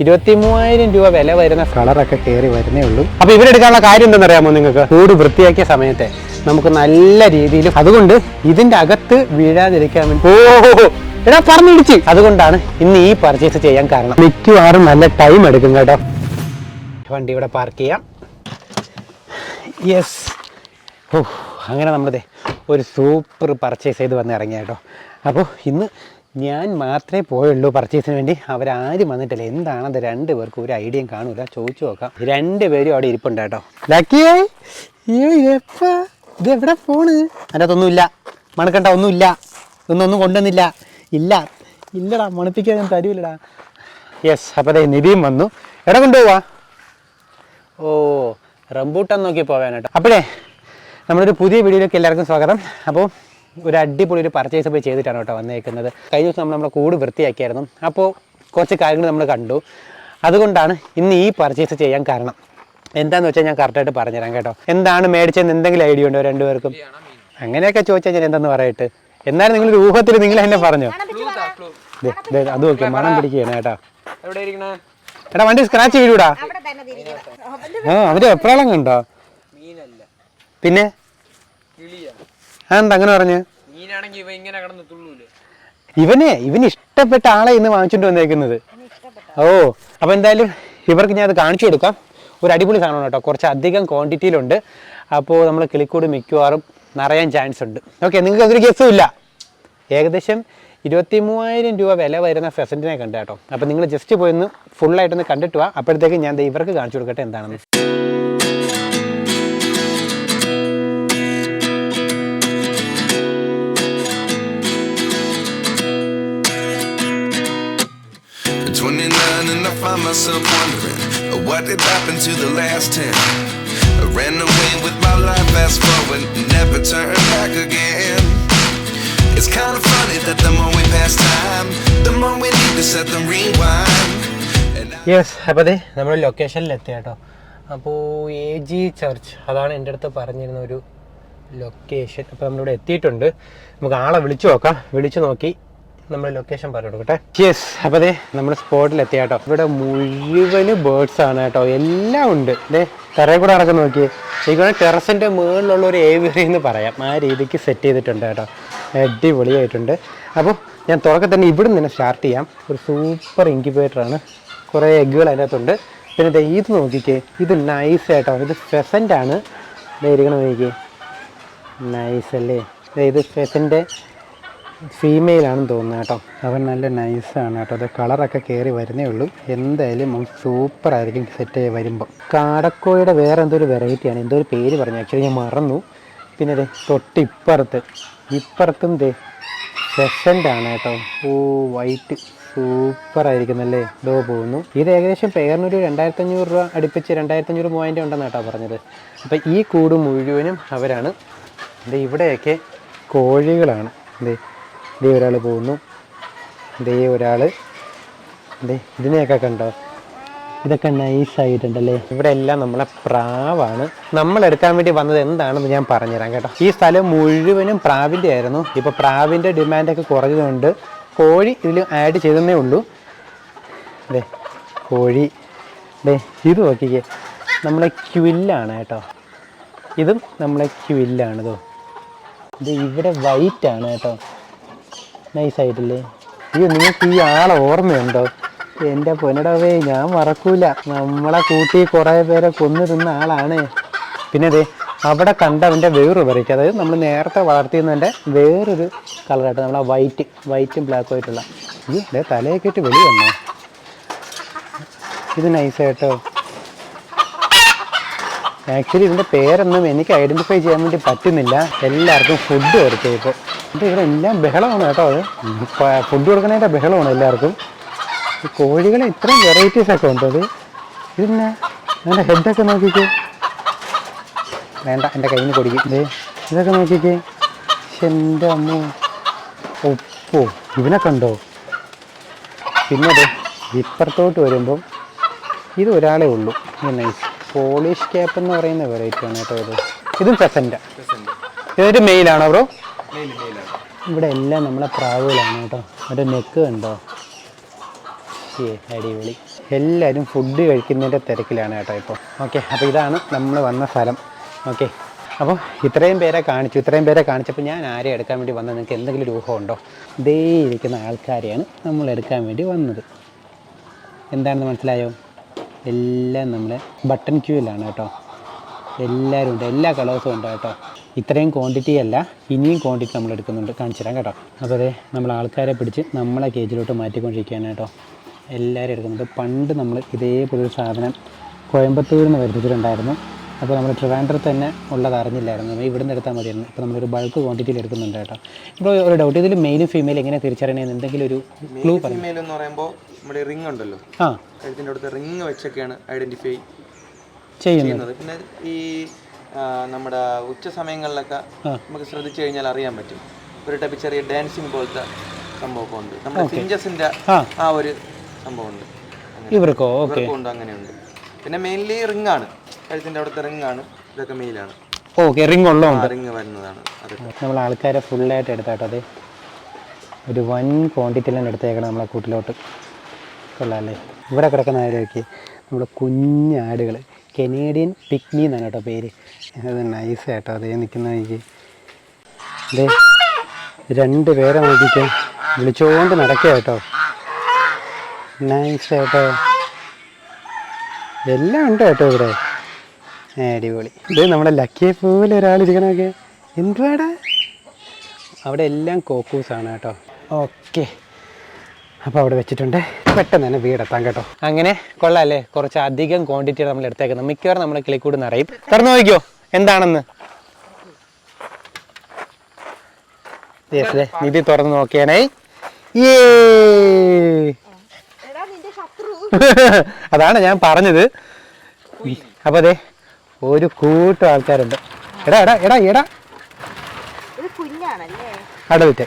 23,000 രൂപ വില വരുന്ന കളറൊക്കെ കയറി വരുന്നേ ഉള്ളൂ. അപ്പോൾ ഇവരെടുക്കാനുള്ള കാര്യം എന്തെന്നറിയാമോ നിങ്ങൾക്ക്? കൂട് വൃത്തിയാക്കിയ സമയത്തെ നമുക്ക് നല്ല രീതിയിൽ, അതുകൊണ്ട് ഇതിന്റെ അകത്ത് വീഴാതിരിക്കാൻ വേണ്ടി എടാ പറഞ്ഞിടിച്ച്, അതുകൊണ്ടാണ് ഇന്ന് ഈ പർച്ചേസ് ചെയ്യാൻ കാരണം. മിക്കവാറും നല്ല ടൈം എടുക്കും കേട്ടോ. വണ്ടി ഇവിടെ പാർക്ക് ചെയ്യാം. യെസ്, അങ്ങനെ നമ്മളതേ ഒരു സൂപ്പർ പർച്ചേസ് ചെയ്ത് വന്ന് ഇറങ്ങിയ കേട്ടോ. അപ്പോൾ ഇന്ന് ഞാൻ മാത്രമേ പോയുള്ളൂ പർച്ചേസിന് വേണ്ടി. അവരാരും വന്നിട്ടില്ല. എന്താണത്, രണ്ടുപേർക്കും ഒരു ഐഡിയയും കാണൂല. ചോദിച്ചു നോക്കാം. രണ്ടുപേരും അവിടെ ഇരിപ്പുണ്ട് കേട്ടോ. ലക്കിയേ, അയ്യോ ഇത് എവിടെ പോണ്? അതിനകത്തൊന്നുമില്ല, മണക്കണ്ട, ഒന്നുമില്ല, ഒന്നും കൊണ്ടുവന്നില്ല. ഇല്ലടാ, മണപ്പിക്കാൻ ഞാൻ തരൂല്ലടാ. യെസ്, അപ്പോൾ അതെ നിധിയും വന്നു. എവിടെ കൊണ്ടുപോവാ? റംബൂട്ടാൻ നോക്കി പോകാനായിട്ടോ. അപ്പോഴേ നമ്മളൊരു പുതിയ വീഡിയോയിലേക്ക് എല്ലാവർക്കും സ്വാഗതം. അപ്പോൾ ഒരു അടിപൊളി ഒരു പർച്ചേസ് പോയി ചെയ്തിട്ടാണ് കേട്ടോ വന്നേക്കുന്നത്. കഴിഞ്ഞ ദിവസം നമ്മുടെ കൂട് വൃത്തിയാക്കിയായിരുന്നു. അപ്പോൾ കുറച്ച് കാര്യങ്ങൾ നമ്മൾ കണ്ടു. അതുകൊണ്ടാണ് ഇന്ന് ഈ പർച്ചേസ് ചെയ്യാൻ കാരണം. എന്താണെന്ന് വെച്ചാൽ ഞാൻ കറക്റ്റായിട്ട് പറഞ്ഞുതരാം കേട്ടോ. എന്താണ് മേടിച്ചതെന്ന് എന്തെങ്കിലും ഐഡിയ ഉണ്ടോ രണ്ടുപേർക്കും? അങ്ങനെയൊക്കെ ചോദിച്ചാൽ ഞാൻ എന്തെന്ന് പറയട്ടെ. എന്നാലും നിങ്ങളൊരു ഊഹത്തിൽ നിങ്ങൾ എന്നെ പറഞ്ഞോ. അത് നോക്കിയോ, മണം പിടിക്കുകയാണ് കേട്ടോ. എടാ വണ്ടി സ്ക്രാച്ച് ചെയ്യൂടാ. അവര് എപ്പോഴാളും കണ്ടോ? പിന്നെ എന്താ അങ്ങനെ പറഞ്ഞു? ഇവന് ഇഷ്ടപ്പെട്ട ആളെ ഇന്ന് വാങ്ങിച്ചോണ്ട് വന്നേക്കുന്നത്. അപ്പൊ എന്തായാലും ഇവർക്ക് ഞാൻ അത് കാണിച്ചു കൊടുക്കാം. ഒരു അടിപൊളി സാധനമാണ് കേട്ടോ. കുറച്ച് അധികം ക്വാണ്ടിറ്റിയിലുണ്ട്. അപ്പോൾ നമ്മൾ കിളിക്കൂട് മിക്കവാറും നിറയാൻ ചാൻസ് ഉണ്ട്. ഓക്കെ, നിങ്ങൾക്ക് അതൊരു ഗസ്സും ഇല്ല. ഏകദേശം 23,000 രൂപ വില വരുന്ന ഫെസന്റിനെ കണ്ടു കേട്ടോ. അപ്പോൾ നിങ്ങൾ ജസ്റ്റ് പോയി ഒന്ന് ഫുള്ളായിട്ടൊന്ന് കണ്ടിട്ട് വാ. അപ്പോഴത്തേക്ക് ഞാൻ ഇവർക്ക് കാണിച്ചു കൊടുക്കട്ടെ എന്താണെന്ന്. And I find myself wondering what did happen to the last 10. I ran away with my life, fast forward, never turn back again. It's kind of funny that the more we pass time, the more we need to set them rewind. Yes, അപ്പോൾ അതെ നമ്മൾ ലൊക്കേഷനിൽ എത്തി കേട്ടോ. അപ്പോൾ AG church, അതാണ് എൻ്റെ അടുത്ത് പറഞ്ഞിരുന്ന ഒരു ലൊക്കേഷൻ. അപ്പോൾ നമ്മളിവിടെ എത്തിയിട്ടുണ്ട്. നമുക്ക് ആളെ വിളിച്ചു നോക്കാം. വിളിച്ചു നോക്കി നമ്മൾ ലൊക്കേഷൻ പറഞ്ഞു കൊടുക്കട്ടെ. യെസ്, അപ്പോൾ അതെ നമ്മൾ സ്പോട്ടിൽ എത്തിയ കേട്ടോ. ഇവിടെ മുഴുവന് ബേർഡ്സ് ആണ് കേട്ടോ. എല്ലാം ഉണ്ട്. തറയിൽ കൂടെ ഇറക്കി നോക്കിയേ. എനിക്ക് ടെറസിൻ്റെ മുകളിലുള്ള ഒരു ഏവിയറി എന്ന് പറയാം. ആ രീതിക്ക് സെറ്റ് ചെയ്തിട്ടുണ്ട് കേട്ടോ. അടിപൊളിയായിട്ടുണ്ട്. അപ്പോൾ ഞാൻ തുടക്കം തന്നെ ഇവിടെ നിന്ന് സ്റ്റാർട്ട് ചെയ്യാം. ഒരു സൂപ്പർ ഇൻക്യുബേറ്ററാണ്. കുറേ എഗ്ഗുകൾ അതിനകത്തുണ്ട്. പിന്നെ ഇത് നോക്കിക്കേ, ഇത് നൈസ് കേട്ടോ. ഇത് ഫെസൻ്റാണ്. ഇരിക്കണം നോക്കിക്കേ, നൈസ് അല്ലേ. ഇത് ഫെസൻ്റെ ഫീമെയിലാണെന്ന് തോന്നുന്നു കേട്ടോ. അവൻ നല്ല നൈസാണ് കേട്ടോ. അത് കളറൊക്കെ കയറി വരുന്നേ ഉള്ളൂ. എന്തായാലും സൂപ്പറായിരിക്കും സെറ്റ് ചെയ്ത് വരുമ്പോൾ. കാടക്കോയുടെ വേറെ എന്തോ ഒരു വെറൈറ്റിയാണ്. എന്തോ ഒരു പേര് പറഞ്ഞു, ആക്ച്വലി ഞാൻ മറന്നു. പിന്നെ ഇപ്പുറത്തും ഫെസൻ്റാണ് കേട്ടോ. വൈറ്റ് സൂപ്പറായിരിക്കുന്നല്ലേ. ഇതോ പോകുന്നു. ഇത് ഏകദേശം പെയറിനൊരു 2,500 രൂപ അടുപ്പിച്ച് 2,500-3,000 ഉണ്ടെന്ന് കേട്ടോ പറഞ്ഞത്. അപ്പം ഈ കൂട് മുഴുവനും അവരാണ്. ഇവിടെയൊക്കെ കോഴികളാണ്. ദേ ഒരാൾ പോകുന്നു. ഒരാൾ ഇതിനെയൊക്കെ കണ്ടോ. ഇതൊക്കെ നൈസായിട്ടുണ്ടല്ലേ. ഇവിടെ എല്ലാം നമ്മളെ പ്രാവാണ്. നമ്മളെടുക്കാൻ വേണ്ടി വന്നത് എന്താണെന്ന് ഞാൻ പറഞ്ഞുതരാം കേട്ടോ. ഈ സ്ഥലം മുഴുവനും പ്രാവിൻ്റെ ആയിരുന്നു. ഇപ്പോൾ പ്രാവിൻ്റെ ഡിമാൻഡൊക്കെ കുറഞ്ഞതുകൊണ്ട് കോഴി ഇതിൽ ആഡ് ചെയ്തതേ ഉള്ളൂ. കോഴി ഇത് നോക്കിക്കേ, നമ്മളെ ക്വില്ലാണ് കേട്ടോ. ഇതും നമ്മളെ ക്വില്ലാണിതോ. ഇവിടെ വൈറ്റാണ് കേട്ടോ. നൈസായിട്ടില്ലേ. നിങ്ങൾക്ക് ഈ ആളെ ഓർമ്മയുണ്ടോ? എൻ്റെ പൊന്നടവേ, ഞാൻ മറക്കൂല. നമ്മളെ കൂട്ടി കുറേ പേരെ കൊന്നു തിന്ന ആളാണ്. പിന്നെ അവിടെ കണ്ടവൻ്റെ വേറൊരു വെറൈറ്റി, അതായത് നമ്മൾ നേരത്തെ വളർത്തിയതിൻ്റെ വേറൊരു കളറായിട്ട് നമ്മളെ വൈറ്റും ബ്ലാക്കും ആയിട്ടുള്ള തലയൊക്കെ ഇട്ട് വെളി വന്നോ. ഇത് നൈസായിട്ടോ. ആക്ച്വലി ഇതിൻ്റെ പേരൊന്നും എനിക്ക് ഐഡൻറ്റിഫൈ ചെയ്യാൻ വേണ്ടി പറ്റുന്നില്ല. എല്ലാവർക്കും ഫുഡ് കൊടുക്കുക. ഇപ്പോൾ ഇവിടെ എല്ലാം ബഹളമാണ് കേട്ടോ. അത് ഫുഡ് കൊടുക്കണതിൻ്റെ ബഹളമാണ് എല്ലാവർക്കും. ഈ കോഴികളെ ഇത്രയും വെറൈറ്റീസൊക്കെ ഉണ്ട്. ഇതിന്നെ എൻ്റെ ഹെഡൊക്കെ നോക്കിക്കേ. വേണ്ട, എൻ്റെ കയ്യിൽ നിന്ന് കൊടുക്കും. ഇതൊക്കെ നോക്കിക്കേ. എൻ്റെ അമ്മ, ഇവനൊക്കെ ഉണ്ടോ. പിന്നെ ഇപ്പുറത്തോട്ട് വരുമ്പം ഇത് ഒരാളേ ഉള്ളൂ. നൈസ് പോളിഷ് ക്യാപ്പ് എന്ന് പറയുന്ന വെറൈറ്റിയാണ് കേട്ടോ. ഇതും ഫെസൻ്റാ. ഇതൊരു മെയിലാണോ ബ്രോ? ഇവിടെ എല്ലാം നമ്മളെ പ്രാവുകളാണ് കേട്ടോ. ഒരു നെക്ക് കണ്ടോ. അടിപൊളി. എല്ലാവരും ഫുഡ് കഴിക്കുന്നതിൻ്റെ തിരക്കിലാണ് കേട്ടോ ഇപ്പോൾ. ഓക്കെ, അപ്പോൾ ഇതാണ് നമ്മൾ വന്ന സ്ഥലം. ഓക്കെ, അപ്പോൾ ഇത്രയും പേരെ കാണിച്ചപ്പോൾ ഞാൻ ആരെ എടുക്കാൻ വേണ്ടി വന്നത് നിങ്ങൾക്ക് എന്തെങ്കിലും രൂപമുണ്ടോ? ഇതേ ഇരിക്കുന്ന ആൾക്കാരെയാണ് നമ്മൾ എടുക്കാൻ വേണ്ടി വന്നത്. എന്താണെന്ന് മനസ്സിലായോ? എല്ലാം നമ്മളെ ബട്ടൺ ക്യൂവിലാണ് കേട്ടോ. എല്ലാവരും ഉണ്ട്, എല്ലാ കളേഴ്സും ഉണ്ട് കേട്ടോ. ഇത്രയും ക്വാണ്ടിറ്റി അല്ല, ഇനിയും ക്വാണ്ടിറ്റി നമ്മൾ എടുക്കുന്നുണ്ട്, കാണിച്ചു തരാം കേട്ടോ. അപ്പോൾ അതെ നമ്മൾ ആൾക്കാരെ പിടിച്ച് നമ്മളെ കേജിലോട്ട് മാറ്റിക്കൊണ്ടിരിക്കുകയാണ് കേട്ടോ. എല്ലാവരും എടുക്കുന്നുണ്ട്. പണ്ട് നമ്മൾ ഇതേപോലൊരു സാധനം കോയമ്പത്തൂരിൽ നിന്ന് വരുത്തിച്ചിട്ടുണ്ടായിരുന്നു. അപ്പോൾ നമ്മൾ ട്രിവാൻഡ്രത്ത് തന്നെ ഉള്ളത് അറിഞ്ഞില്ലായിരുന്നു, നമ്മൾ ഇവിടുന്ന് എടുത്താൽ മതിയായിരുന്നു. ഇപ്പോൾ നമ്മളൊരു ബൾക്ക് ക്വാണ്ടിറ്റിയിൽ എടുക്കുന്നുണ്ട് കേട്ടോ. ഇപ്പോൾ ഒരു ഡൗട്ട്, ഇതിൽ മെയിലും ഫീമെയിൽ എങ്ങനെ തിരിച്ചറിയണമെന്ന് എന്തെങ്കിലും ഒരു ക്ലൂ പറഞ്ഞു? ഫീമെയിൽ എന്ന് പറയുമ്പോൾ നമ്മുടെ റിംഗ് ഉണ്ടല്ലോ, കഴുത്തിൻ്റെ അടുത്ത് റിംഗ് വെച്ചൊക്കെയാണ് ഐഡൻറ്റിഫൈ ചെയ്യുന്നത്. പിന്നെ ഈ നമ്മുടെ ഉച്ച സമയങ്ങളിലൊക്കെ നമുക്ക് ശ്രദ്ധിച്ചു കഴിഞ്ഞാൽ അറിയാൻ പറ്റും. ഒരു ടൈപ്പ് ചെറിയ ഡാൻസിങ് പോലത്തെ സംഭവമൊക്കെ ഉണ്ട്. നമ്മുടെ ഫിഞ്ചസിൻ്റെ ആ ഒരു സംഭവമുണ്ട്, ഇവർക്കുണ്ട്, അങ്ങനെയുണ്ട്. പിന്നെ മെയിൻലി റിംഗ് ആണ്, കഴുത്തിൻ്റെ അവിടുത്തെ റിംഗ് ആണ്, ഇതൊക്കെ മെയിലാണ്. ഓക്കെ, റിംഗ് ഉള്ളതുകൊണ്ട് റിംഗ് വരുന്നതാണ്. നമ്മൾ ആൾക്കാരെ ഫുള്ളായിട്ട് എടുത്താട്ടോ. അതെ, ഒരു വൻ ക്വാണ്ടിറ്റിയിലാണ് എടുത്തേക്കണം നമ്മളെ കൂട്ടിലോട്ട്. കൊള്ളാമല്ലേ? ഇവിടെ കിടക്കുന്ന ആരൊക്കെ നമ്മുടെ കുഞ്ഞാടുകൾ, കനേഡിയൻ പിഗ്മി എന്നാണ് കേട്ടോ പേര്. അത് നൈസ് കേട്ടോ. അതേ നിൽക്കുന്ന എനിക്ക് അതെ 2 പേരെ നോക്കിക്കാൻ വിളിച്ചുകൊണ്ട് നടക്കുക കേട്ടോ. നൈസ് കേട്ടോ, എല്ലാം ഉണ്ട് കേട്ടോ ഇവിടെ. അടിപൊളി. ഇത് നമ്മുടെ ലക്കിയെ പോലെ ഒരാളിരിക്കണമൊക്കെ. എന്തുവാടാ? അവിടെ എല്ലാം കോക്കൂസാണ് കേട്ടോ. ഓക്കെ, അപ്പോൾ അവിടെ വെച്ചിട്ടുണ്ട്. പെട്ടെന്ന് തന്നെ വീടെത്താം കേട്ടോ. അങ്ങനെ കൊള്ളാമല്ലേ? കുറച്ച് അധികം ക്വാണ്ടിറ്റി നമ്മൾ എടുത്തേക്കുന്നത്. മിക്കവാറും നമ്മൾ കിളിക്കൂട് നിറയും. തുറന്നു നോക്കിയോ എന്താണെന്ന്. നിധി തുറന്ന് നോക്കിയാണേ. അതാണ് ഞാൻ പറഞ്ഞത്. അപ്പോൾ അതെ ഒരു കൂട്ടം ആൾക്കാരുണ്ട്. എടാ എടാ എടാ എടാ അടവിറ്റ്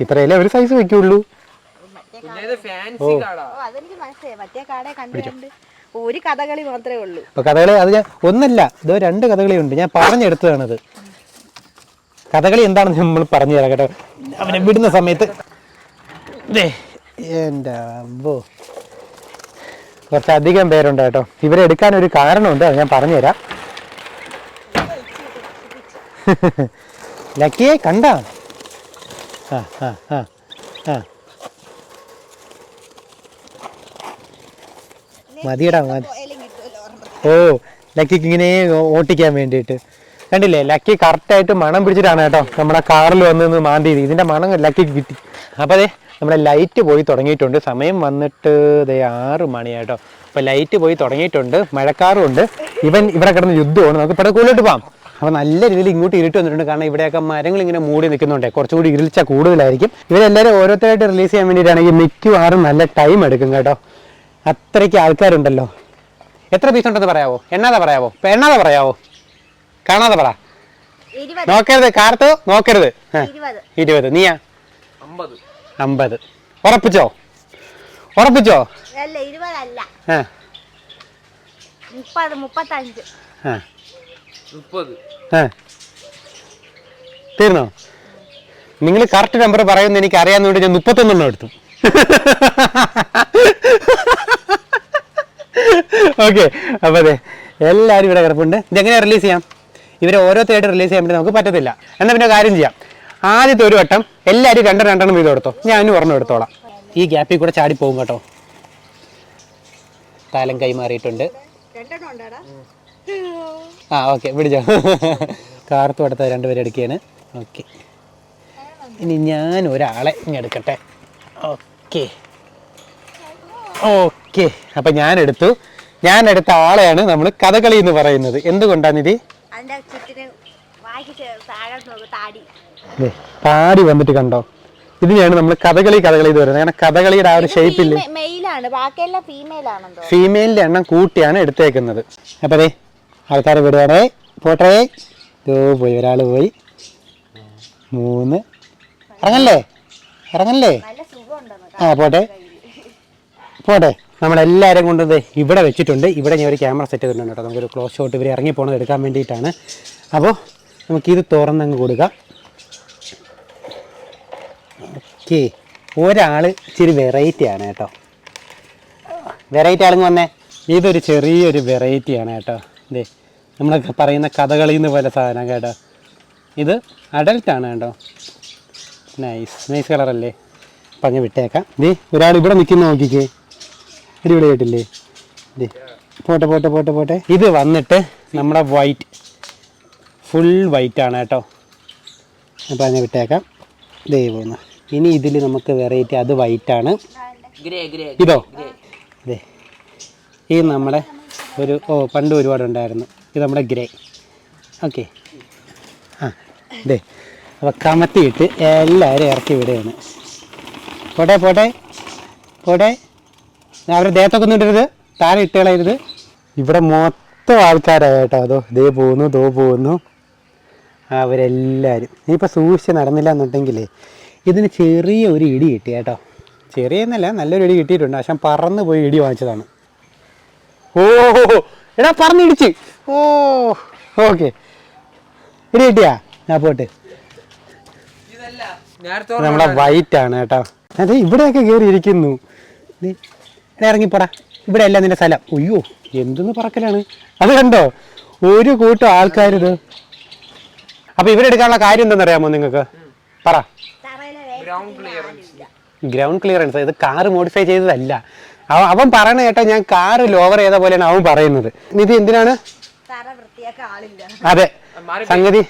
ഇത്രയല്ലേ ഒരു സൈസ് വെക്കുള്ളൂ. ഒരു കഥകളി മാത്രമേ ഉള്ളൂ. അപ്പൊ കഥകളി അത് ഞാൻ ഒന്നല്ല, ഇതോ 2 കഥകളി ഉണ്ട്. ഞാൻ പറഞ്ഞെടുത്തതാണത്. കഥകളി എന്താണെന്ന് നമ്മൾ പറഞ്ഞു തരാം കേട്ടോ അവനെ വിടുന്ന സമയത്ത്. എൻ്റെ അബ്ബോ, കുറച്ചധികം പേരുണ്ട് കേട്ടോ. ഇവരെ എടുക്കാൻ ഒരു കാരണമുണ്ട്, അത് ഞാൻ പറഞ്ഞുതരാം. ലക്കിയെ കണ്ട മതിയടാ മതി. ഓ, ലക്കിക്ക് ഇങ്ങനെ ഓട്ടിക്കാൻ വേണ്ടിയിട്ട് കണ്ടില്ലേ? ലക്കി കറക്റ്റായിട്ട് മണം പിടിച്ചിട്ടാണ് കേട്ടോ നമ്മുടെ കാറിൽ വന്ന് മാന്തിയത്. ഇതിൻ്റെ മണം ലക്കിക്ക് കിട്ടി. അപ്പോൾ അതെ നമ്മുടെ ലൈറ്റ് പോയി തുടങ്ങിയിട്ടുണ്ട്. സമയം വന്നിട്ട് 6 മണിയാട്ടോ. അപ്പോൾ ലൈറ്റ് പോയി തുടങ്ങിയിട്ടുണ്ട്, മഴക്കാറും ഉണ്ട്. ഇവിടെ കിടന്ന് യുദ്ധമാണ്. നമുക്ക് ഇവിടെ കൂടുതലോട്ട് പോകാം. അപ്പോൾ നല്ല രീതിയിൽ ഇങ്ങോട്ട് ഇരുട്ട് വന്നിട്ടുണ്ട്. കാരണം ഇവിടെയൊക്കെ മരങ്ങൾ ഇങ്ങനെ മൂടി നിൽക്കുന്നുണ്ട്. കുറച്ചുകൂടി ഇരുളിച്ച കൂടുതലായിരിക്കും. ഇവരെല്ലാവരും ഓരോരുത്തരായിട്ട് റിലീസ് ചെയ്യാൻ വേണ്ടിയിട്ടാണെങ്കിൽ മിക്കവാറും നല്ല ടൈം എടുക്കും കേട്ടോ. അത്രയ്ക്ക് ആൾക്കാരുണ്ടല്ലോ. എത്ര പീസ് ഉണ്ടെന്ന് പറയാവോ? എണ്ണാതെ പറയാവോ? കാണാതെ പറ. നോക്കരുത്, കാർത്ത് നോക്കരുത്. 20. നീയാ? 50. ഉറപ്പിച്ചോ? തീർന്നോ? നിങ്ങൾ കറക്റ്റ് നമ്പർ പറയുമെന്ന് എനിക്ക് അറിയാവുന്നതുകൊണ്ട് ഞാൻ 31 എടുത്തു. ഓക്കെ, അപ്പോൾ അതെ എല്ലാവരും ഇവിടെ കിടപ്പുണ്ട്. ഇതെങ്ങനെ റിലീസ് ചെയ്യാം? ഇവരെ ഓരോരുത്തരായിട്ട് റിലീസ് ചെയ്യാൻ വേണ്ടി നമുക്ക് പറ്റത്തില്ല. എന്നാൽ പിന്നെ കാര്യം ചെയ്യാം. ആദ്യത്തെ ഒരു വട്ടം എല്ലാവരും 2 വീതം എടുത്തോ. ഞാനും ഒരെണ്ണം എടുത്തോളാം. ഈ ഗ്യാപ്പിൽ കൂടെ ചാടിപ്പോകും കേട്ടോ. താലം കൈമാറിയിട്ടുണ്ട്. ഓക്കെ, പിടിച്ചോ. കാർത്തും അടുത്ത 2 പേരെ എടുക്കുകയാണ്. ഓക്കെ, ഇനി ഞാൻ ഒരാളെ ഇനി എടുക്കട്ടെ. ഓക്കെ, അപ്പം ഞാൻ എടുത്ത ആളെയാണ് നമ്മൾ കഥകളി എന്ന് പറയുന്നത്. എന്തുകൊണ്ടാണ് ഇത്? താടി വന്നിട്ട് കണ്ടോ? ഇതിനെയാണ് നമ്മൾ കഥകളി എന്ന് പറയുന്നത്. കാരണം കഥകളിയുടെ ആ ഒരു ഷേപ്പില്ല. ഫീമെയിലിന്റെ എണ്ണം കൂട്ടിയാണ് എടുത്തേക്കുന്നത്. അപ്പൊ അതെ ആൾക്കാർ വിടുവാണേ. പോട്ടെ, പോയി ഒരാൾ പോയി. 3. ഇറങ്ങല്ലേ? പോട്ടെ. നമ്മളെല്ലാവരും കൊണ്ടത് ഇവിടെ വെച്ചിട്ടുണ്ട്. ഇവിടെ ഞാൻ ഒരു ക്യാമറ സെറ്റ് ചെയ്തിട്ടുണ്ട് കേട്ടോ. നമുക്കൊരു ക്ലോസ് ഷോട്ട് ഇവർ ഇറങ്ങി പോകുന്നത് എടുക്കാൻ വേണ്ടിയിട്ടാണ്. അപ്പോൾ നമുക്കിത് തുറന്നങ്ങ് കൊടുക്കാം. ഓക്കെ, ഒരാൾ ഇച്ചിരി വെറൈറ്റി ആണ് കേട്ടോ. വെറൈറ്റി ആണെങ്കിൽ വന്നേ. ഇതൊരു ചെറിയൊരു വെറൈറ്റിയാണ് കേട്ടോ. ഇതേ നമ്മളൊക്കെ പറയുന്ന കഥകളിന്ന് പോലെ സാധനം കേട്ടോ. ഇത് അഡൽട്ടാണ് കേട്ടോ. നൈസ് കളറല്ലേ. അപ്പം അങ്ങ് വിട്ടേക്കാം. ദേ ഒരാൾ ഇവിടെ നിൽക്കുന്ന നോക്കിക്കേ. ഇവിടെ കേട്ടില്ലേ? ദേ പോട്ടെ. ഇത് വന്നിട്ട് നമ്മുടെ വൈറ്റ്, ഫുൾ വൈറ്റാണ് കേട്ടോ. അപ്പം അങ്ങ് വിട്ടേക്കാം. ദേ പോകുന്നു. ഇനി ഇതിൽ നമുക്ക് വെറൈറ്റി, അത് വൈറ്റാണ്. ഇതോ അതെ, ഇത് നമ്മുടെ ഒരു പണ്ട് ഒരുപാടുണ്ടായിരുന്നു. ഇത് നമ്മുടെ ഗ്രേ. ഓക്കെ. ആ ഇതേ അപ്പോൾ കമത്തിയിട്ട് എല്ലാവരും ഇറക്കി വിടുകയാണ്. പോട്ടെ. അവരുടെ ദേഹത്തൊക്കെ ഒന്നും ഇടരുത്, താഴെ ഇട്ട് കളയരുത്. ഇവിടെ മൊത്തം ആൾക്കാരാണ് കേട്ടോ. അതോ പോകുന്നു അവരെല്ലാവരും. ഇനിയിപ്പോൾ സൂക്ഷിച്ച് നടന്നില്ല എന്നുണ്ടെങ്കിലേ ഇതിന് ചെറിയ ഒരു ഇടി കിട്ടി കേട്ടോ. ചെറിയെന്നല്ല, നല്ലൊരു ഇടി കിട്ടിയിട്ടുണ്ട്. പക്ഷെ പറന്ന് പോയി ഇടി വാങ്ങിച്ചതാണ്. എടാ പറന്നിടിച്ച്. ഓക്കെ, ഇടി കിട്ടിയാ? ഞാൻ പോട്ടെ. നമ്മളെ വൈറ്റ് ആണ് കേട്ടോ. അതെ, ഇവിടെയൊക്കെ കയറി ഇരിക്കുന്നു. ഇറങ്ങിപ്പോടാ, ഇവിടെ അല്ല നിന്റെ സ്ഥലം. അയ്യോ, എന്തെന്ന് പറക്കലാണ് അത് കണ്ടോ, ഒരു കൂട്ടം ആൾക്കാരിത്. അപ്പൊ ഇവരെടുക്കാനുള്ള കാര്യം എന്താണെന്നറിയാമോ നിങ്ങൾക്ക്? പറ. Ground clearance. ഇത് കാറ് മോഡിഫൈ ചെയ്തതല്ല. അവൻ പറയണ കേട്ടോ, ഞാൻ കാറ് ലോവർ ചെയ്ത പോലെയാണ് അവൻ പറയുന്നത്. ഇത് എന്തിനാണ്? അതെ, സംഗതി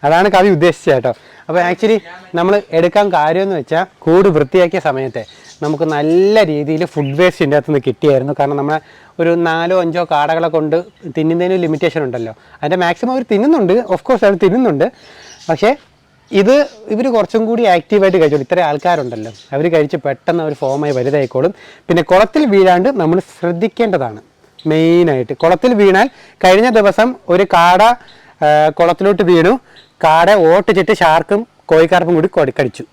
അതാണ് കവി ഉദ്ദേശിച്ചത് കേട്ടോ. അപ്പോൾ ആക്ച്വലി നമ്മൾ എടുക്കാൻ കാര്യമെന്ന് വെച്ചാൽ കൂട് വൃത്തിയാക്കിയ സമയത്തെ നമുക്ക് നല്ല രീതിയിൽ ഫുഡ് വേസ്റ്റ് ഇതിൻ്റെ അകത്തുനിന്ന് കിട്ടിയായിരുന്നു. കാരണം നമ്മളെ ഒരു 4-5 കാടകളെ കൊണ്ട് തിന്നുന്നതിന് ലിമിറ്റേഷൻ ഉണ്ടല്ലോ. അതിൻ്റെ മാക്സിമം അവർ തിന്നുന്നുണ്ട്, ഓഫ് കോഴ്സ് അവർ തിന്നുന്നുണ്ട്. പക്ഷേ ഇവർ കുറച്ചും കൂടി ആക്റ്റീവായിട്ട് കഴിച്ചോളും. ഇത്രയും ആൾക്കാരുണ്ടല്ലോ, അവർ കഴിച്ച് പെട്ടെന്ന് അവർ ഫോമായി വലുതായിക്കോളും. പിന്നെ കുളത്തിൽ വീഴാണ്ട് നമ്മൾ ശ്രദ്ധിക്കേണ്ടതാണ് മെയിനായിട്ട്. കുളത്തിൽ വീണാൽ, കഴിഞ്ഞ ദിവസം ഒരു കാട കുളത്തിലോട്ട് വീണു. കാട ഓട്ടിച്ചിട്ട് ഷാർക്കും കോഴിക്കാർപ്പും കൂടി കടിച്ചു.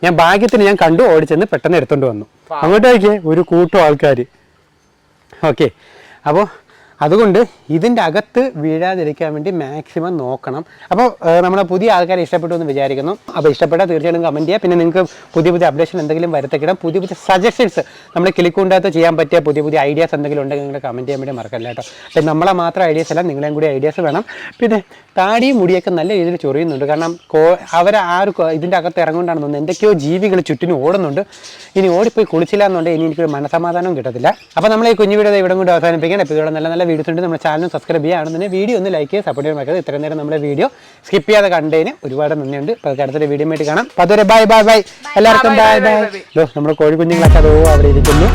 ഞാൻ ഭാഗ്യത്തിന് ഞാൻ കണ്ടു, ഓടിച്ചെന്ന് പെട്ടെന്ന് എടുത്തുകൊണ്ട് വന്നു. അങ്ങോട്ട് നോക്കിയേ, ഒരു കൂട്ടം ആൾക്കാർ. ഓക്കെ, അപ്പോൾ അതുകൊണ്ട് ഇതിൻ്റെ അകത്ത് വീഴാതിരിക്കാൻ വേണ്ടി മാക്സിമം നോക്കണം. അപ്പോൾ നമ്മളെ പുതിയ ആൾക്കാരെ ഇഷ്ടപ്പെട്ടു എന്ന് വിചാരിക്കുന്നു. അപ്പോൾ ഇഷ്ടപ്പെട്ടാൽ തീർച്ചയായിട്ടും കമൻറ്റ് ചെയ്യുക. പിന്നെ നിങ്ങൾക്ക് പുതിയ അപ്ഡേഷൻ എന്തെങ്കിലും വരുത്തിക്കിടാം. പുതിയ സജഷൻസ് നമ്മൾ കിളിക്കൂണ്ടകത്ത് ചെയ്യാൻ പറ്റിയ പുതിയ ഐഡിയാസ് എന്തെങ്കിലും ഉണ്ടെങ്കിൽ നിങ്ങൾ കമൻറ്റ് ചെയ്യാൻ വേണ്ടി മറക്കല്ല കേട്ടോ. അപ്പം നമ്മളെ മാത്രം ഐഡിയാസ് അല്ല, നിങ്ങളെയും കൂടി ഐഡിയാസ് വേണം. പിന്നെ താടിയും മുടിയൊക്കെ നല്ല രീതിയിൽ ചൊറിയുന്നുണ്ട്. കാരണം ഇതിൻ്റെ അകത്ത് ഇറങ്ങുകൊണ്ടാണ് തോന്നുന്നത് എന്തൊക്കെയോ ജീവികൾ ചുറ്റിനും ഓടുന്നുണ്ട്. ഇനി ഓടിപ്പോയി കുളിച്ചില്ല എന്നുണ്ടെങ്കിൽ ഇനി എനിക്കൊരു മനസമാധാനം കിട്ടത്തില്ല. അപ്പോൾ നമ്മൾ ഈ കുഞ്ഞു വീഡിയോ ഇവിടെ കൊണ്ട് അവസാനിപ്പിക്കണം. ഇപ്പോൾ ഇവിടെ നല്ല വീഡിയോസ് ഉണ്ട്. നമ്മുടെ ചാനൽ സബ്സ്ക്രൈബ് ചെയ്യുകയാണെന്നുണ്ടെങ്കിൽ വീഡിയോ ഒന്ന് ലൈക്ക് ചെയ്ത് സപ്പോർട്ട് ചെയ്യാൻ മറക്കരുത്. ഇത്രയും നേരം നമ്മുടെ വീഡിയോ സ്കിപ്പ് ചെയ്യാതെ കണ്ടതിന് ഒരുപാട് നന്ദിയുണ്ട്. അപ്പോൾ അടുത്തൊരു വീഡിയോ ആയിട്ട് കാണാം. അപ്പോൾ അതുവരെ ബൈ. എല്ലാവർക്കും ബൈ. നമ്മുടെ കോഴി കുഞ്ഞുങ്ങളൊക്കെ അതോ അവിടെ ഇരിക്കുന്നു.